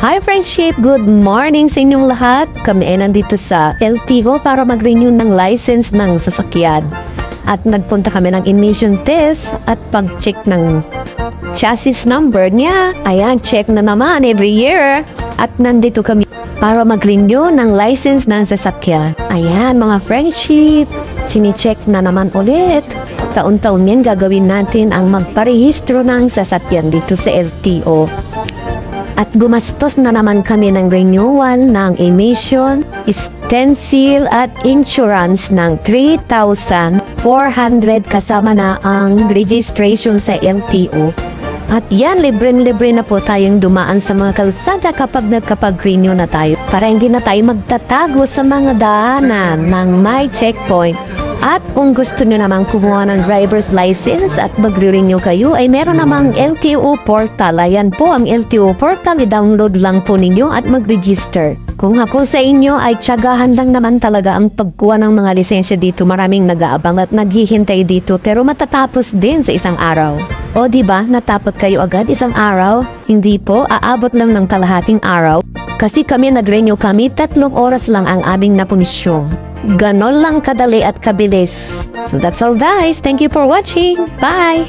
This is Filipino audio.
Hi friendship! Good morning sa inyong lahat. Kami ay nandito sa LTO para mag-renew ng license ng sasakyan. At nagpunta kami ng emission test at pag-check ng chassis number niya. Ayan, check na naman every year. At nandito kami para mag-renew ng license ng sasakyan. Ayan mga friendship, sini-check na naman ulit. Taon-taon yan gagawin natin ang magparehistro ng sasakyan dito sa LTO. At gumastos na naman kami ng renewal ng emission, stencil at insurance ng 3,400 kasama na ang registration sa LTO. At yan, libre-libre na po tayong dumaan sa mga kalsada kapag nagkapag-renew na tayo para hindi na tayo magtatago sa mga daanan ng may checkpoint. At kung gusto nyo namang kumuha ng driver's license at mag-renew kayo, ay meron namang LTO portal. Ayan po ang LTO portal. I-download lang po ninyo at mag-register. Kung ako sa inyo ay tiyagahan lang naman talaga ang pagkuha ng mga lisensya dito. Maraming nag-aabang at naghihintay dito pero matatapos din sa isang araw. O diba, natapot kayo agad isang araw? Hindi po, aabot lang ng kalahating araw. Kasi kami nag-renew kami, 3 oras lang ang aming napunisyon. Ganon lang kadali at kabilis. So that's all guys. Thank you for watching. Bye!